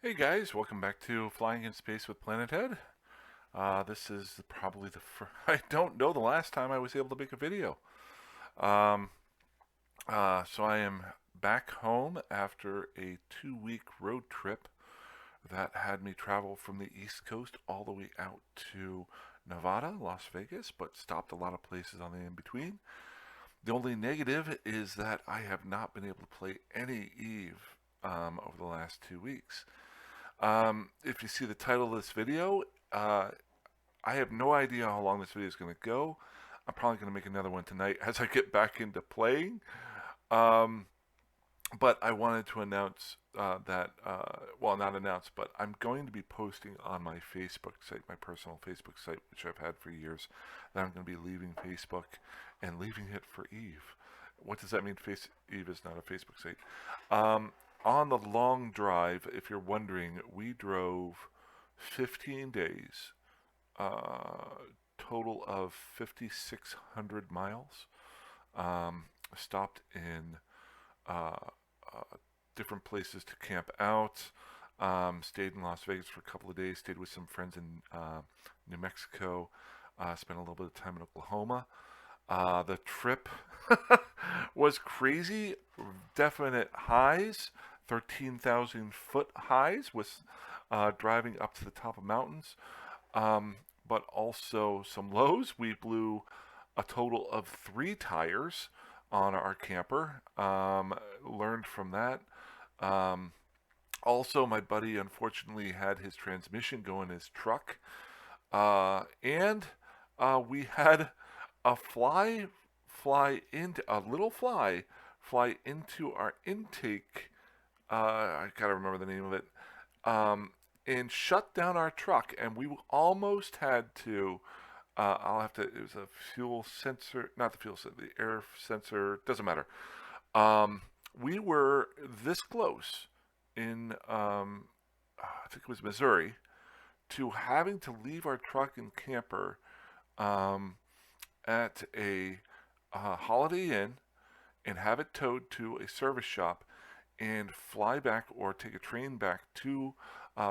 Hey guys, welcome back to Flying in Space with Planet Head. This is probably the I don't know the last time I was able to make a video. Um, so I am back home after a 2 week road trip that had me travel from the East Coast all the way out to Nevada, Las Vegas, but stopped a lot of places on the in between. The only negative is that I have not been able to play any Eve over the last 2 weeks. If you see the title of this video, I have no idea how long this video is going to go. I'm probably going to make another one tonight as I get back into playing. Um, but I wanted to announce well, not announce, but I'm going to be posting on my Facebook site, my personal Facebook site, which I've had for years, that I'm going to be leaving Facebook and leaving it for Eve. What does that mean? Eve is not a Facebook site. Um, on the long drive, if you're wondering, we drove 15 days, total of 5,600 miles. Stopped in uh, uh, different places to camp out. Stayed in Las Vegas for a couple of days. Stayed with some friends in New Mexico. Spent a little bit of time in Oklahoma. The trip was crazy. Definite highs, 13,000 foot highs, with driving up to the top of mountains. But also some lows. We blew a total of 3 tires on our camper. Learned from that. Um, Also, my buddy unfortunately had his transmission go in his truck, and we had a fly into our intake. I gotta remember the name of it. Um, and shut down our truck, and we almost had to. I'll have to. It was a fuel sensor, not the fuel sensor, the air sensor. Doesn't matter. Um, we were this close in, I think it was Missouri, to having to leave our truck and camper um, at a Holiday Inn and have it towed to a service shop and fly back or take a train back to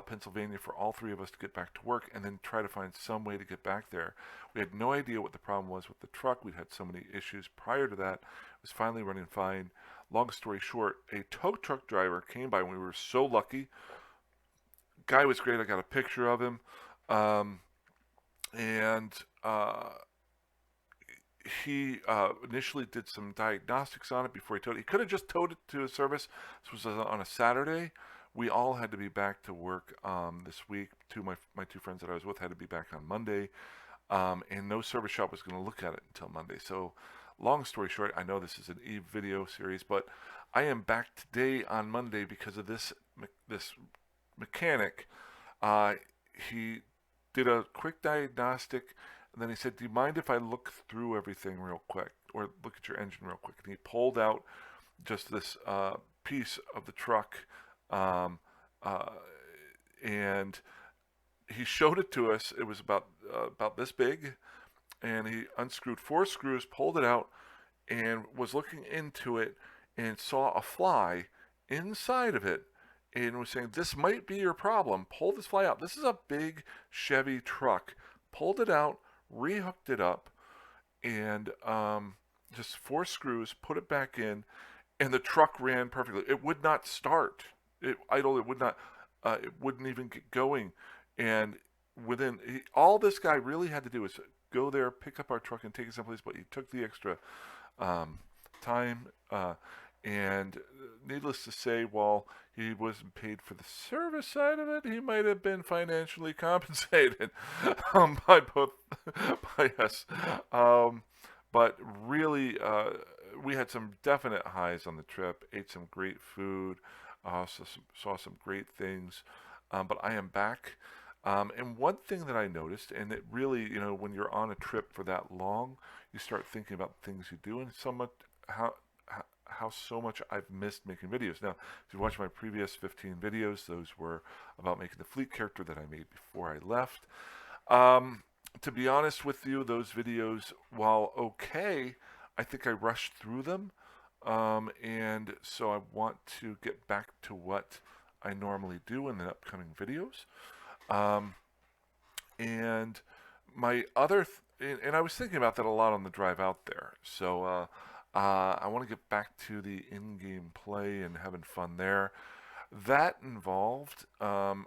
Pennsylvania for all three of us to get back to work and then try to find some way to get back there. We had no idea what the problem was with the truck. We'd had so many issues prior to that. It was finally running fine. Long story short, a tow truck driver came by and we were so lucky. Guy was great. I got a picture of him. Um, and he initially did some diagnostics on it before he towed it. He could have just towed it to a service. This was on a Saturday. We all had to be back to work this week. My two friends that I was with had to be back on Monday, and no service shop was going to look at it until Monday. So, long story short, I know this is an Eve video series, but I am back today on Monday because of this mechanic. Uh, he did a quick diagnostic, and then he said, "Do you mind if I look through everything real quick, or look at your engine real quick?" And he pulled out just this piece of the truck, um, uh, and he showed it to us. It was about this big, and he unscrewed 4 screws, pulled it out, and was looking into it, and saw a fly inside of it, and was saying, "This might be your problem. Pull this fly out." This is a big Chevy truck. Pulled it out, rehooked it up, and just 4 screws, put it back in, and the truck ran perfectly. It would not start. It idled. It would not. It wouldn't even get going. And all this guy really had to do was go there, pick up our truck, and take it someplace. But he took the extra um, time. And needless to say, while he wasn't paid for the service side of it, he might have been financially compensated by both by us. Um, but really, we had some definite highs on the trip. Ate some great food, saw some great things. But I am back. And one thing that I noticed, and it really, when you're on a trip for that long, you start thinking about things you do and how how so much I've missed making videos. Now, if you watch my previous 15 videos, those were about making the fleet character that I made before I left. Um, to be honest with you, those videos, while okay, I think I rushed through them. And so I want to get back to what I normally do in the upcoming videos. Um, and my other, and I was thinking about that a lot on the drive out there. So I want to get back to the in-game play and having fun there. That involved,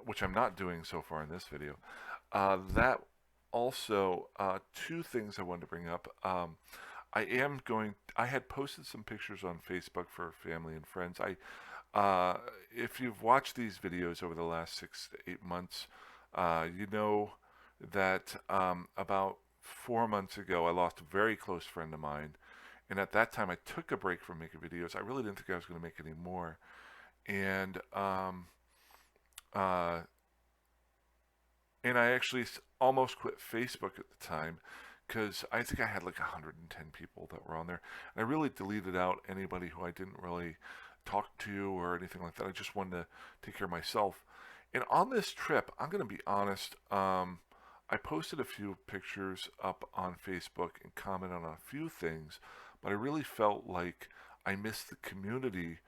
which I'm not doing so far in this video, that also, two things I wanted to bring up. I had posted some pictures on Facebook for family and friends. If you've watched these videos over the last 6 to 8 months, you know that about 4 months ago, I lost a very close friend of mine. And at that time, I took a break from making videos. I really didn't think I was going to make any more. And uh, and I actually almost quit Facebook at the time because I think I had like 110 people that were on there. And I really deleted out anybody who I didn't really talk to or anything like that. I just wanted to take care of myself. And on this trip, I'm going to be honest, I posted a few pictures up on Facebook and commented on a few things, but I really felt like I missed the community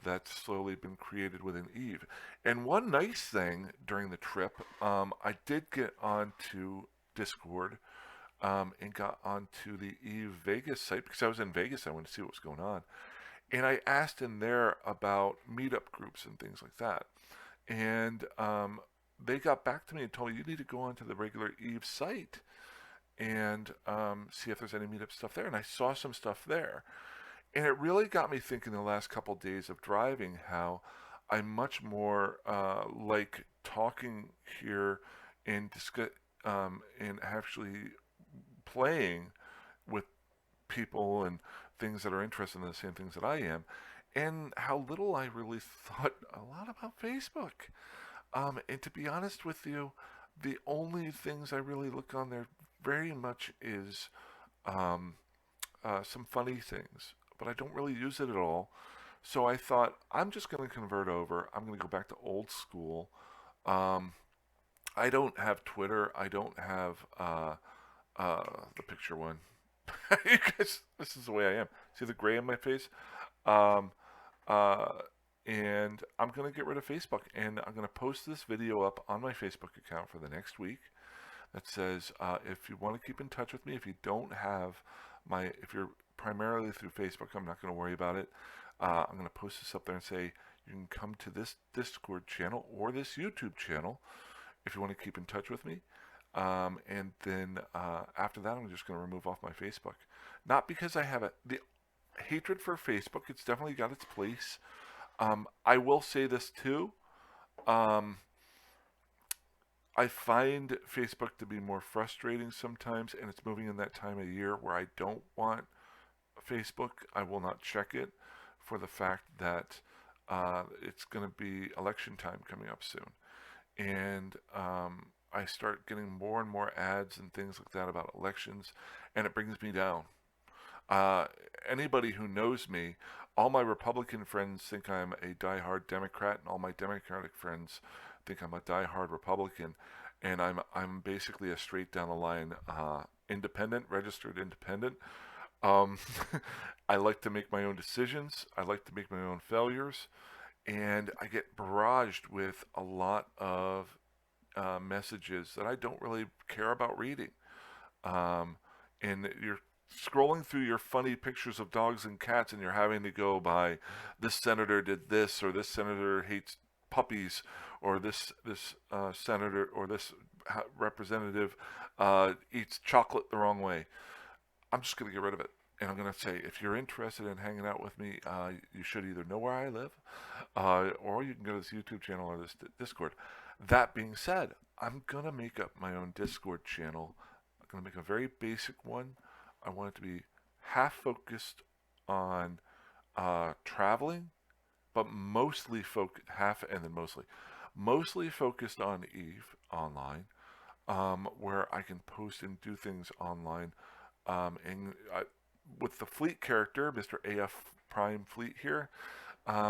that's slowly been created within Eve. And one nice thing during the trip, I did get onto Discord and got onto the Eve Vegas site because I was in Vegas. I wanted to see what was going on. And I asked in there about meetup groups and things like that. And they got back to me and told me you need to go onto the regular Eve site and see if there's any meetup stuff there. And I saw some stuff there. And it really got me thinking the last couple days of driving how I'm much more like talking here and and actually playing with people and things that are interested in the same things that I am, and how little I really thought a lot about Facebook. And to be honest with you, the only things I really look on there very much is um, some funny things, but I don't really use it at all. So I thought I'm just going to convert over. I'm going to go back to old school. Um, I don't have Twitter. I don't have the picture one. You guys, this is the way I am. See the gray in my face? Um, uh, and I'm going to get rid of Facebook. And I'm going to post this video up on my Facebook account for the next week that says if you want to keep in touch with me, if you don't have if you're primarily through Facebook, I'm not going to worry about it. I'm going to post this up there and say you can come to this Discord channel or this YouTube channel if you want to keep in touch with me. And then after that, I'm just going to remove off my Facebook. Not because I have the hatred for Facebook. It's definitely got its place. I will say this too. Um, I find Facebook to be more frustrating sometimes, and it's moving in that time of year where I don't want Facebook. I will not check it for the fact that it's going to be election time coming up soon. And I start getting more and more ads and things like that about elections, and it brings me down. Uh, Anybody who knows me, all my Republican friends think I'm a diehard Democrat, and all my Democratic friends think I'm a diehard Republican, and I'm basically a straight down the line independent, registered independent. Um, I like to make my own decisions. I like to make my own failures, and I get barraged with a lot of messages that I don't really care about reading. Um, and you're scrolling through your funny pictures of dogs and cats, and you're having to go by this senator did this, or this senator hates puppies, or this senator or this representative eats chocolate the wrong way. I'm just going to get rid of it. And I'm going to say, if you're interested in hanging out with me, you should either know where I live, or you can go to this YouTube channel or this Discord. That being said, I'm going to make up my own Discord channel. I'm going to make a very basic one. I want it to be half focused on traveling, but mostly focused on Eve online, where I can post and do things online. And with the Fleet character, Mr. AF Prime Fleet here,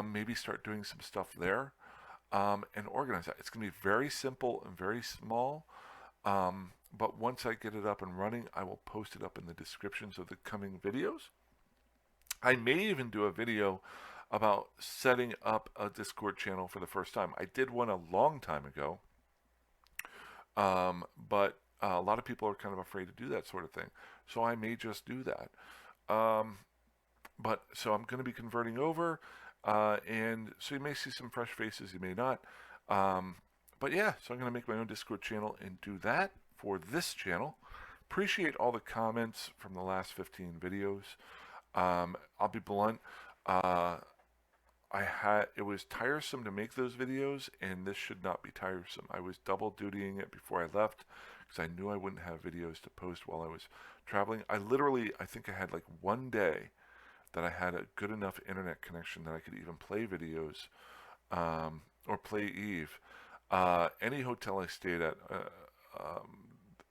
maybe start doing some stuff there and organize that. It's going to be very simple and very small. But once I get it up and running, I will post it up in the descriptions of the coming videos. I may even do a video about setting up a Discord channel for the first time. I did one a long time ago, but a lot of people are kind of afraid to do that sort of thing. So I may just do that. Um, but so I'm going to be converting over, and so you may see some fresh faces, you may not. Um, but yeah, so I'm going to make my own Discord channel and do that for this channel. Appreciate all the comments from the last 15 videos. I'll be blunt. Uh, it was tiresome to make those videos, and this should not be tiresome. I was double dutying it before I left because I knew I wouldn't have videos to post while I was traveling. I think I had like one day that I had a good enough internet connection that I could even play videos, or play Eve. Any hotel I stayed at,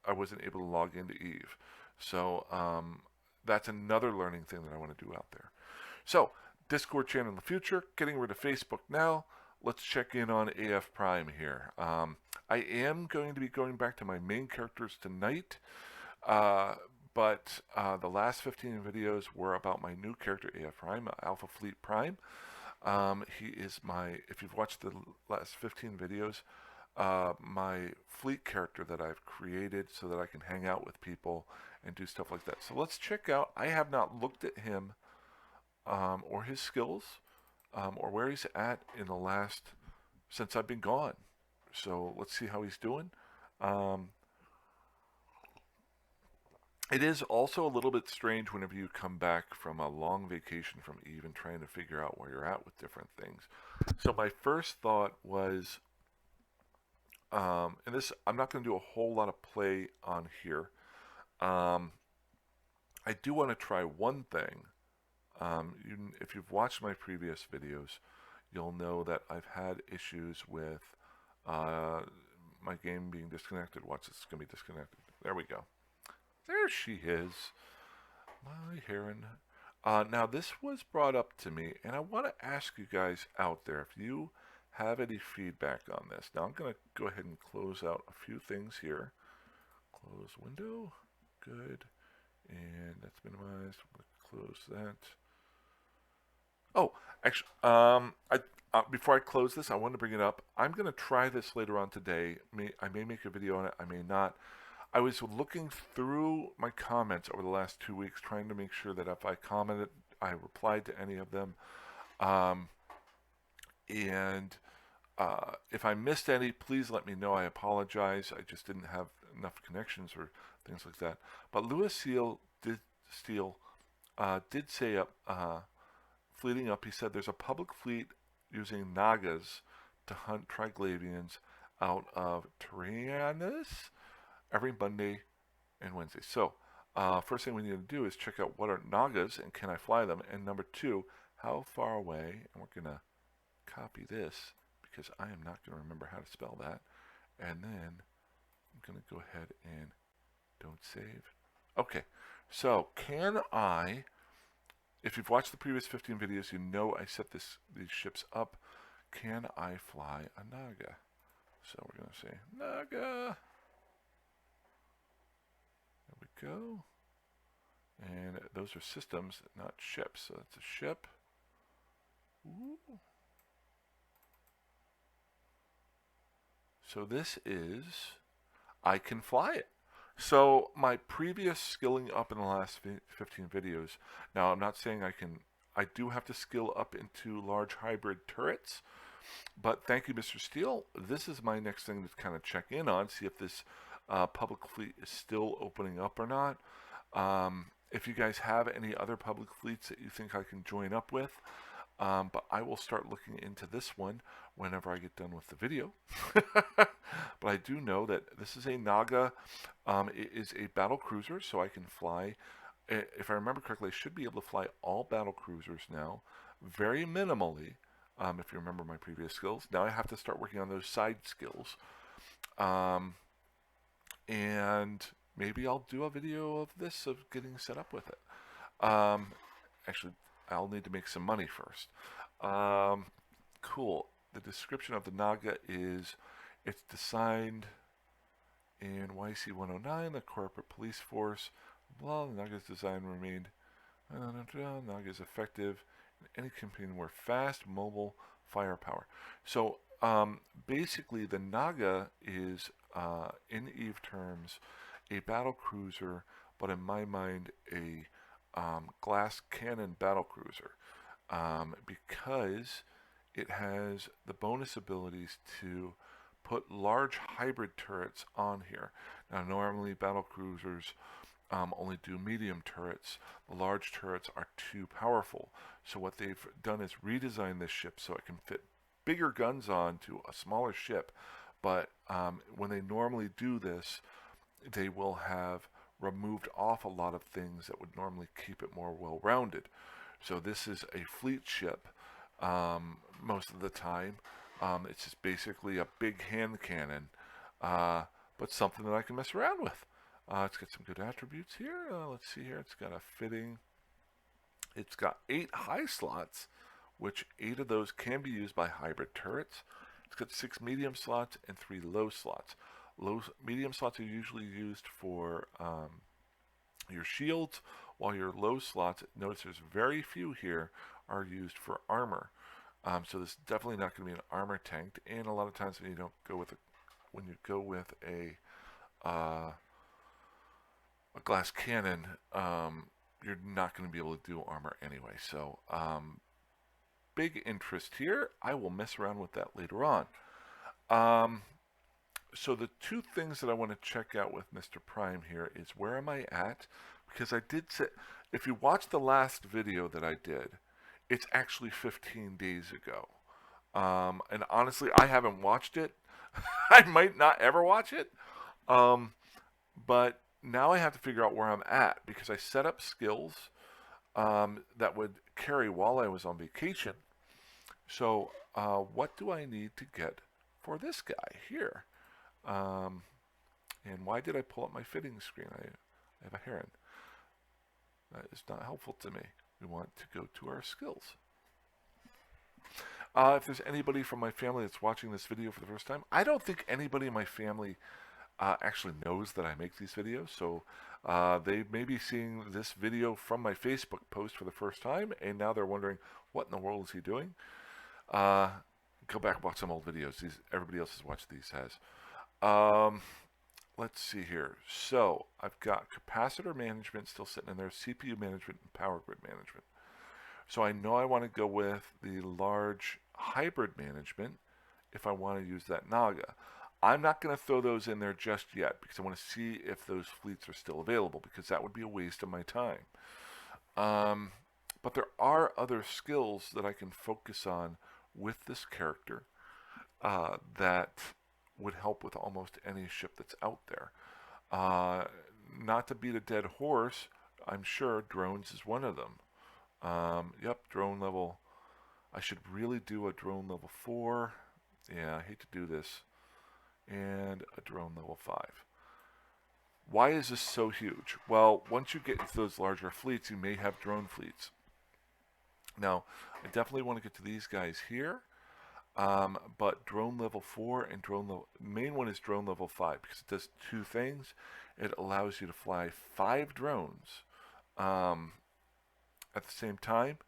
I wasn't able to log into Eve. So that's another learning thing that I want to do out there. So, Discord channel in the future, getting rid of Facebook now. Let's check in on AF Prime here. I am going to be going back to my main characters tonight, but the last 15 videos were about my new character, AF Prime, Alpha Fleet Prime. He is if you've watched the last 15 videos, my fleet character that I've created so that I can hang out with people and do stuff like that. So let's check out. I have not looked at him, or his skills, or where he's at in the last, since I've been gone. So let's see how he's doing. Um, it is also a little bit strange whenever you come back from a long vacation from Eve and trying to figure out where you're at with different things. So my first thought was, and this, I'm not going to do a whole lot of play on here. I do want to try one thing. If you've watched my previous videos, you'll know that I've had issues with my game being disconnected. Watch, it's going to be disconnected. There we go. There she is, my heron. Now, this was brought up to me, and I want to ask you guys out there if you have any feedback on this. Now, I'm going to go ahead and close out a few things here. Close window. Good. And that's minimized. I'm going to close that. Oh, actually, before I close this, I want to bring it up. I'm going to try this later on today. I may make a video on it. I may not. I was looking through my comments over the last 2 weeks, trying to make sure that if I commented, I replied to any of them. And if I missed any, please let me know. I apologize. I just didn't have enough connections or things like that. But Lewis Steele did say fleeting up, he said there's a public fleet using Nagas to hunt Triglavians out of Tyrannus every Monday and Wednesday. So, first thing we need to do is check out what are Nagas and can I fly them? And number two, how far away? And we're going to copy this because I am not going to remember how to spell that. And then I'm going to go ahead and don't save. Okay, so can I, if you've watched the previous 15 videos, you know I set these ships up. Can I fly a Naga? So we're going to say Naga. There we go. And those are systems, not ships. So that's a ship. Ooh. So this is, I can fly it. So my previous skilling up in the last 15 videos, now I'm not saying I do have to skill up into large hybrid turrets, but thank you, Mr. Steele. This is my next thing to kind of check in on, see if this public fleet is still opening up or not. If you guys have any other public fleets that you think I can join up with, but I will start looking into this one whenever I get done with the video. But I do know that this is a Naga. It is a battle cruiser, so I can fly. If I remember correctly, I should be able to fly all battle cruisers now, very minimally, if you remember my previous skills. Now I have to start working on those side skills. And maybe I'll do a video of this, of getting set up with it. Actually, I'll need to make some money first. Cool. The description of the Naga is, it's designed in YC 109, the corporate police force. Well, the Naga's design remained. Naga is effective Any campaign where fast, mobile firepower. So basically, the Naga is, in Eve terms, a battle cruiser, but in my mind, a glass cannon battle cruiser, because it has the bonus abilities to put large hybrid turrets on here. Now, normally battle cruisers only do medium turrets. The large turrets are too powerful. So what they've done is redesign this ship so it can fit bigger guns onto a smaller ship. But when they normally do this, they will have removed off a lot of things that would normally keep it more well-rounded. So this is a fleet ship most of the time. It's just basically a big hand cannon, but something that I can mess around with. It's got some good attributes here. Let's see here. It's got a fitting. It's got 8 high slots, which 8 of those can be used by hybrid turrets. It's got 6 medium slots and 3 low slots. Medium slots are usually used for your shields, while your low slots, notice there's very few here, are used for armor. So this is definitely not going to be an armor tank. And a lot of times when you go with a glass cannon, you're not going to be able to do armor anyway. So big interest here. I will mess around with that later on. So the two things that I want to check out with Mr. Prime here is, where am I at? Because I did say, if you watch the last video that I did, it's actually 15 days ago. And honestly, I haven't watched it. I might not ever watch it. But now I have to figure out where I'm at, because I set up skills that would carry while I was on vacation. So what do I need to get for this guy here? And why did I pull up my fitting screen? I have a heron. That is not helpful to me. We want to go to our skills. If there's anybody from my family that's watching this video for the first time, I don't think anybody in my family actually knows that I make these videos. So they may be seeing this video from my Facebook post for the first time, and now they're wondering, what in the world is he doing? Go back and watch some old videos. Everybody else has watched these has. Let's see here. So I've got capacitor management still sitting in there, CPU management, and power grid management. So I know I want to go with the large hybrid management if I want to use that Naga. I'm not going to throw those in there just yet, because I want to see if those fleets are still available, because that would be a waste of my time. But there are other skills that I can focus on with this character that would help with almost any ship that's out there. Not to beat a dead horse, I'm sure drones is one of them. Yep, drone level. I should really do a drone level 4. Yeah, I hate to do this. And a drone level 5. Why is this so huge? Well, once you get into those larger fleets, you may have drone fleets. Now, I definitely want to get to these guys here. But drone level 4 and main one is drone level 5, because it does two things. It allows you to fly 5 drones at the same time,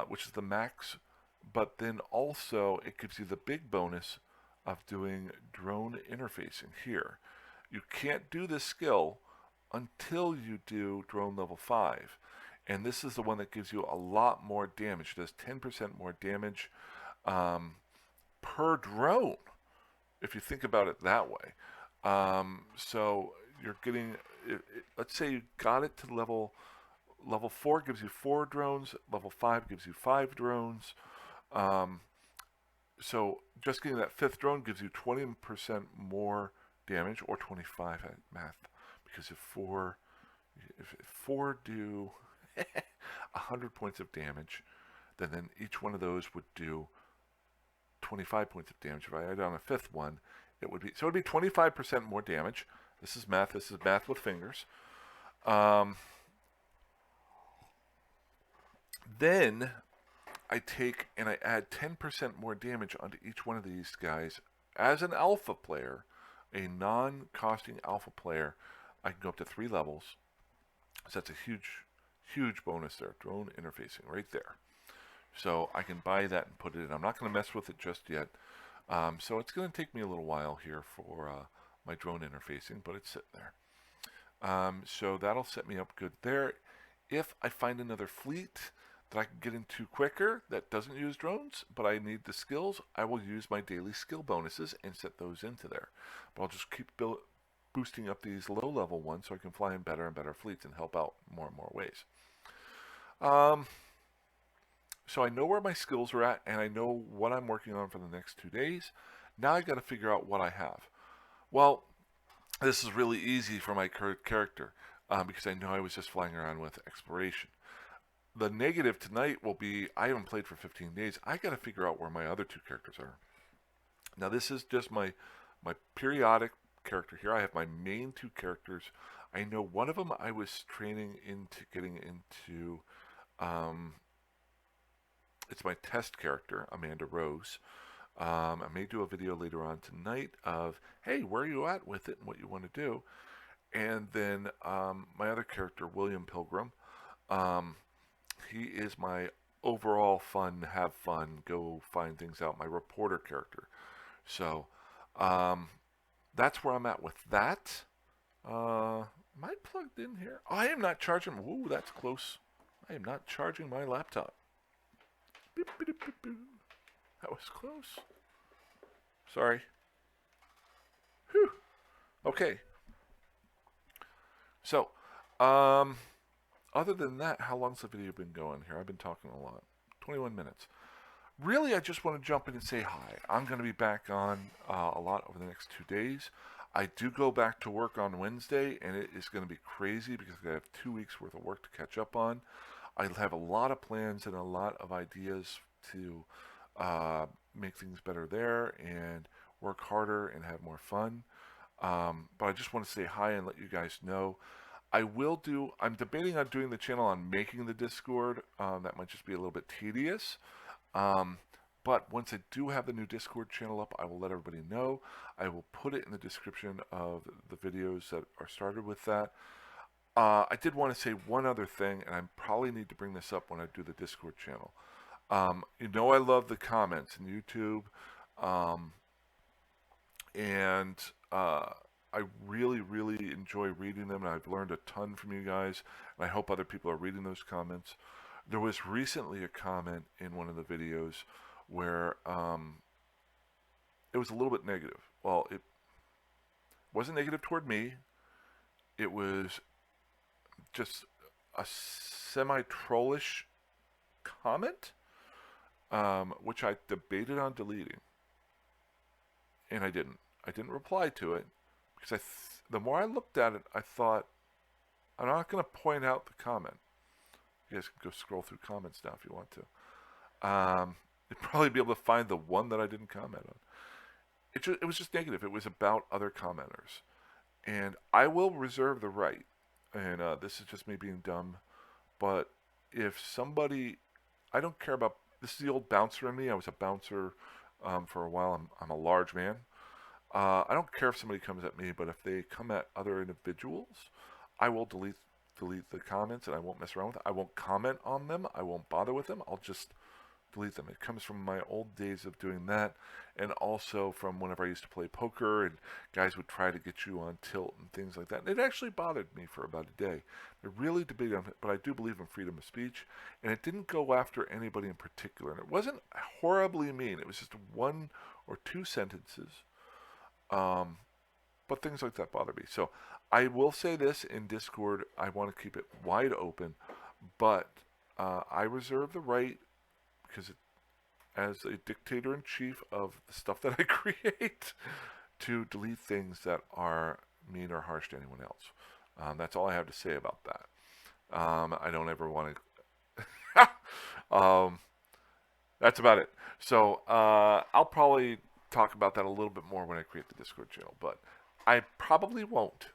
which is the max. But then also it gives you the big bonus of doing drone interfacing here. You can't do this skill until you do drone level 5. And this is the one that gives you a lot more damage. It does 10% more damage per drone, if you think about it that way. So you're getting, let's say you got it to level 4 gives you 4 drones, level 5 gives you 5 drones. So just getting that 5th drone gives you 20% more damage, or 25 at math, because if 4 do 100 points of damage, then each one of those would do 25 points of damage. If I add on a 5th one, it would be 25% more damage. This is math with fingers. Then I take and I add 10% more damage onto each one of these guys. As an alpha player, a non-costing alpha player, I can go up to 3 levels. So that's a huge bonus there. Drone interfacing right there. So I can buy that and put it in. I'm not going to mess with it just yet. So it's going to take me a little while here for my drone interfacing, but it's sitting there. So that'll set me up good there. If I find another fleet that I can get into quicker that doesn't use drones, but I need the skills, I will use my daily skill bonuses and set those into there. But I'll just keep boosting up these low-level ones so I can fly in better and better fleets and help out more and more ways. So I know where my skills are at, and I know what I'm working on for the next 2 days. Now I got to figure out what I have. Well, this is really easy for my current character because I know I was just flying around with exploration. The negative tonight will be I haven't played for 15 days. I got to figure out where my other two characters are. Now this is just my periodic character here. I have my main two characters. I know one of them I was training into getting into. It's my test character, Amanda Rose. I may do a video later on tonight of, hey, where are you at with it and what you want to do. And then my other character, William Pilgrim. He is my overall fun, have fun, go find things out, my reporter character. So that's where I'm at with that. Am I plugged in here? I am not charging. Ooh, that's close. I am not charging my laptop. Beep, beep, beep, beep. That was close. Sorry. Whew. Okay. So, other than that, how long's the video been going here? I've been talking a lot. 21 minutes. Really, I just want to jump in and say hi. I'm going to be back on a lot over the next 2 days. I do go back to work on Wednesday, and it is going to be crazy because I have 2 weeks worth of work to catch up on. I have a lot of plans and a lot of ideas to make things better there and work harder and have more fun. But I just want to say hi and let you guys know. I'm debating on doing the channel on making the Discord. That might just be a little bit tedious. But once I do have the new Discord channel up, I will let everybody know. I will put it in the description of the videos that are started with that. I did want to say one other thing, and I probably need to bring this up when I do the Discord channel. You know I love the comments in YouTube, and I really, really enjoy reading them, and I've learned a ton from you guys, and I hope other people are reading those comments. There was recently a comment in one of the videos where it was a little bit negative. Well, it wasn't negative toward me. It was just a semi-trollish comment, which I debated on deleting, and I didn't. I didn't reply to it because the more I looked at it, I thought, I'm not going to point out the comment. You guys can go scroll through comments now if you want to. You'd probably be able to find the one that I didn't comment on. It was just negative. It was about other commenters. And I will reserve the right, and this is just me being dumb, but if somebody, I don't care about, this is the old bouncer in me. I was a bouncer for a while. I'm a large man. I don't care if somebody comes at me, but if they come at other individuals, I will delete the comments, and I won't mess around with it. I won't comment on them. I won't bother with them. I'll just delete them. It comes from my old days of doing that, and also from whenever I used to play poker, and guys would try to get you on tilt and things like that. And it actually bothered me for about a day. I really debated on it, but I do believe in freedom of speech, and it didn't go after anybody in particular. And it wasn't horribly mean. It was just 1 or 2 sentences. But things like that bother me. So I will say this in Discord, I want to keep it wide open, but I reserve the right, because as a dictator-in-chief of the stuff that I create, to delete things that are mean or harsh to anyone else. That's all I have to say about that. I don't ever want to... that's about it. So I'll probably talk about that a little bit more when I create the Discord channel, but I probably won't.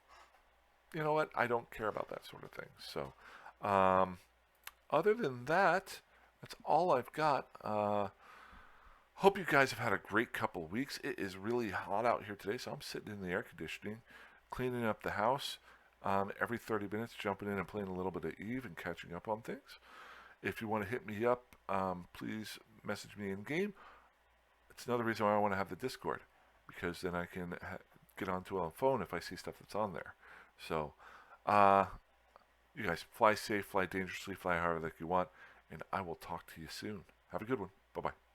You know what? I don't care about that sort of thing. So other than that, that's all I've got. Hope you guys have had a great couple of weeks. It is really hot out here today, so I'm sitting in the air conditioning, cleaning up the house. Every 30 minutes, jumping in and playing a little bit of Eve and catching up on things. If you want to hit me up please message me in game. It's another reason why I want to have the Discord, because then I can get onto a phone if I see stuff that's on there. So, uh, you guys fly safe, fly dangerously, fly however like you want, and I will talk to you soon. Have a good one. Bye bye.